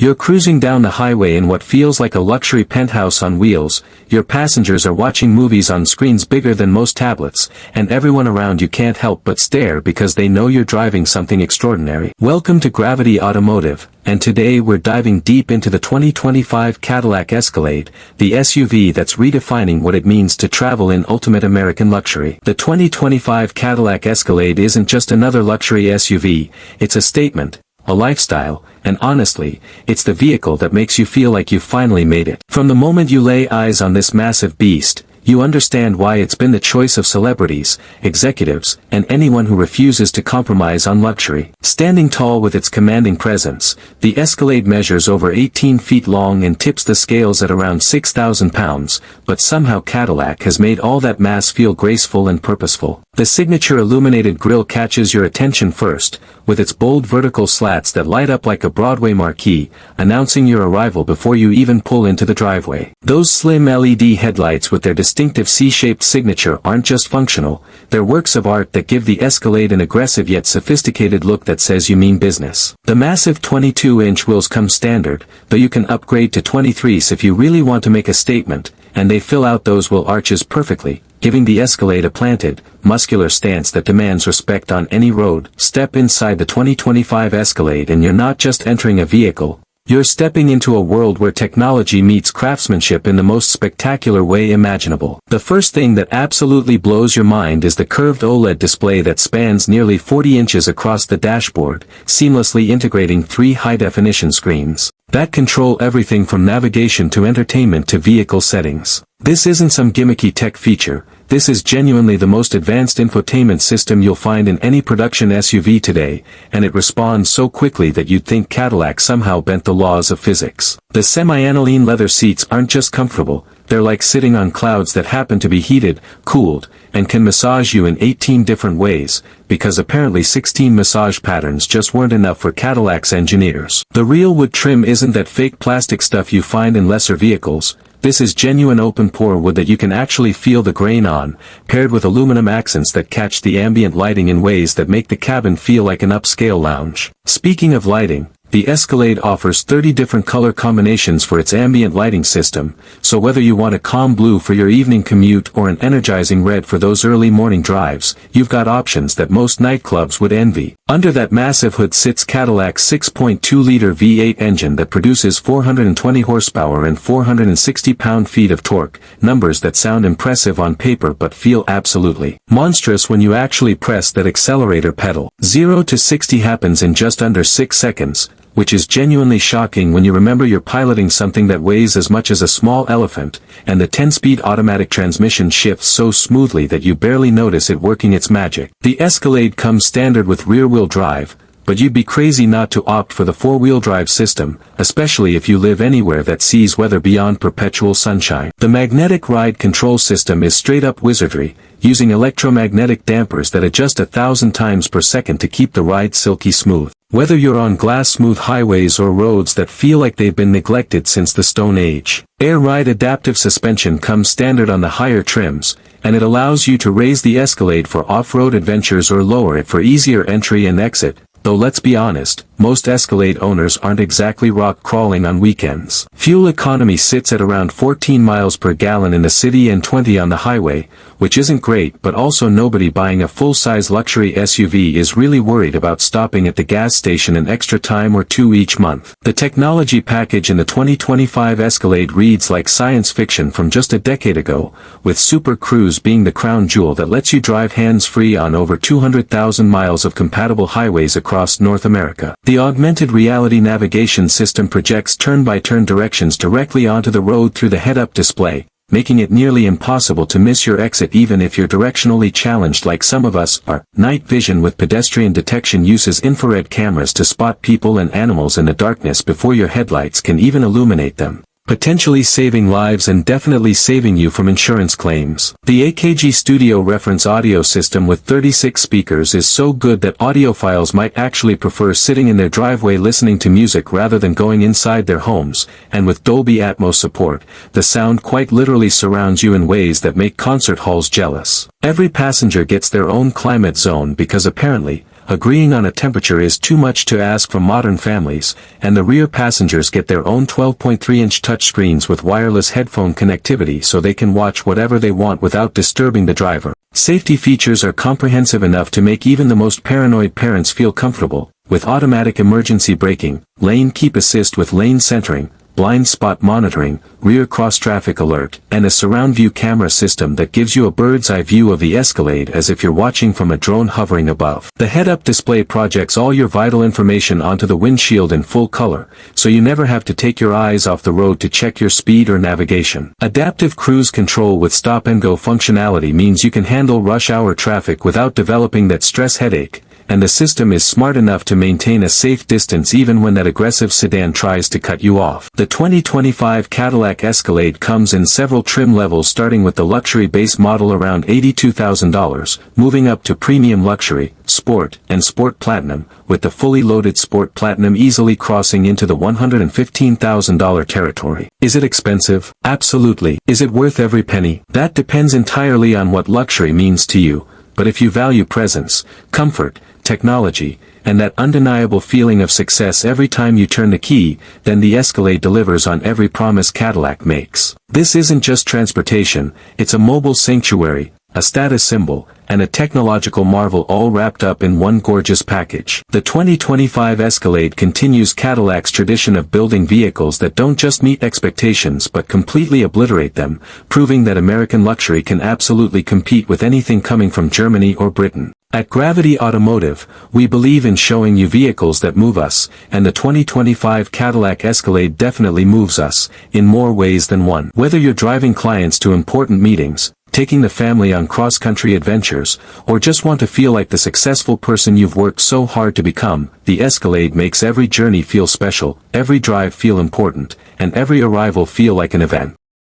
You're cruising down the highway in what feels like a luxury penthouse on wheels, your passengers are watching movies on screens bigger than most tablets, and everyone around you can't help but stare because they know you're driving something extraordinary. Welcome to Gravity Automotive, and today we're diving deep into the 2025 Cadillac Escalade, the SUV that's redefining what it means to travel in ultimate American luxury. The 2025 Cadillac Escalade isn't just another luxury SUV, it's a statement, a lifestyle, and honestly, it's the vehicle that makes you feel like you've finally made it. From the moment you lay eyes on this massive beast, you understand why it's been the choice of celebrities, executives, and anyone who refuses to compromise on luxury. Standing tall with its commanding presence, the Escalade measures over 18 feet long and tips the scales at around 6,000 pounds, but somehow Cadillac has made all that mass feel graceful and purposeful. The signature illuminated grille catches your attention first, with its bold vertical slats that light up like a Broadway marquee, announcing your arrival before you even pull into the driveway. Those slim LED headlights with their distinctive C-shaped signature aren't just functional, they're works of art that give the Escalade an aggressive yet sophisticated look that says you mean business. The massive 22-inch wheels come standard, though you can upgrade to 23s if you really want to make a statement, and they fill out those wheel arches perfectly, giving the Escalade a planted, muscular stance that demands respect on any road. Step inside the 2025 Escalade and you're not just entering a vehicle, you're stepping into a world where technology meets craftsmanship in the most spectacular way imaginable. The first thing that absolutely blows your mind is the curved OLED display that spans nearly 40 inches across the dashboard, seamlessly integrating 3 high-definition screens that control everything from navigation to entertainment to vehicle settings. This isn't some gimmicky tech feature, this is genuinely the most advanced infotainment system you'll find in any production SUV today, and it responds so quickly that you'd think Cadillac somehow bent the laws of physics. The semi-aniline leather seats aren't just comfortable, they're like sitting on clouds that happen to be heated, cooled, and can massage you in 18 different ways, because apparently 16 massage patterns just weren't enough for Cadillac's engineers. The real wood trim isn't that fake plastic stuff you find in lesser vehicles. This is genuine open-pore wood that you can actually feel the grain on, paired with aluminum accents that catch the ambient lighting in ways that make the cabin feel like an upscale lounge. Speaking of lighting, the Escalade offers 30 different color combinations for its ambient lighting system, so whether you want a calm blue for your evening commute or an energizing red for those early morning drives, you've got options that most nightclubs would envy. Under that massive hood sits Cadillac's 6.2-liter V8 engine that produces 420 horsepower and 460 pound-feet of torque, numbers that sound impressive on paper but feel absolutely monstrous when you actually press that accelerator pedal. 0 to 60 happens in just under 6 seconds, which is genuinely shocking when you remember you're piloting something that weighs as much as a small elephant, and the 10-speed automatic transmission shifts so smoothly that you barely notice it working its magic. The Escalade comes standard with rear-wheel drive, but you'd be crazy not to opt for the 4-wheel drive system, especially if you live anywhere that sees weather beyond perpetual sunshine. The magnetic ride control system is straight-up wizardry, using electromagnetic dampers that adjust 1,000 times per second to keep the ride silky smooth. Whether you're on glass-smooth highways or roads that feel like they've been neglected since the Stone Age, Air Ride adaptive suspension comes standard on the higher trims, and it allows you to raise the Escalade for off-road adventures or lower it for easier entry and exit. Though let's be honest, most Escalade owners aren't exactly rock-crawling on weekends. Fuel economy sits at around 14 miles per gallon in the city and 20 on the highway, which isn't great, but also nobody buying a full-size luxury SUV is really worried about stopping at the gas station an extra time or two each month. The technology package in the 2025 Escalade reads like science fiction from just a decade ago, with Super Cruise being the crown jewel that lets you drive hands-free on over 200,000 miles of compatible highways across North America. The augmented reality navigation system projects turn-by-turn directions directly onto the road through the head-up display, making it nearly impossible to miss your exit even if you're directionally challenged like some of us are. Night vision with pedestrian detection uses infrared cameras to spot people and animals in the darkness before your headlights can even illuminate them, potentially saving lives and definitely saving you from insurance claims. The AKG Studio reference audio system with 36 speakers is so good that audiophiles might actually prefer sitting in their driveway listening to music rather than going inside their homes, and with Dolby Atmos support, the sound quite literally surrounds you in ways that make concert halls jealous. Every passenger gets their own climate zone because apparently, agreeing on a temperature is too much to ask for modern families, and the rear passengers get their own 12.3-inch touchscreens with wireless headphone connectivity so they can watch whatever they want without disturbing the driver. Safety features are comprehensive enough to make even the most paranoid parents feel comfortable, with automatic emergency braking, lane keep assist with lane centering, blind spot monitoring, rear cross-traffic alert, and a surround view camera system that gives you a bird's-eye view of the Escalade as if you're watching from a drone hovering above. The head-up display projects all your vital information onto the windshield in full color, so you never have to take your eyes off the road to check your speed or navigation. Adaptive cruise control with stop-and-go functionality means you can handle rush-hour traffic without developing that stress headache, and the system is smart enough to maintain a safe distance even when that aggressive sedan tries to cut you off. The 2025 Cadillac Escalade comes in several trim levels, starting with the luxury base model around $82,000, moving up to premium luxury, sport, and sport platinum, with the fully loaded sport platinum easily crossing into the $115,000 territory. Is it expensive? Absolutely. Is it worth every penny? That depends entirely on what luxury means to you, but if you value presence, comfort, technology, and that undeniable feeling of success every time you turn the key, then the Escalade delivers on every promise Cadillac makes. This isn't just transportation, it's a mobile sanctuary, a status symbol, and a technological marvel all wrapped up in one gorgeous package. The 2025 Escalade continues Cadillac's tradition of building vehicles that don't just meet expectations but completely obliterate them, proving that American luxury can absolutely compete with anything coming from Germany or Britain. At Gravity Automotive, we believe in showing you vehicles that move us, and the 2025 Cadillac Escalade definitely moves us, in more ways than one. Whether you're driving clients to important meetings, taking the family on cross-country adventures, or just want to feel like the successful person you've worked so hard to become, the Escalade makes every journey feel special, every drive feel important, and every arrival feel like an event.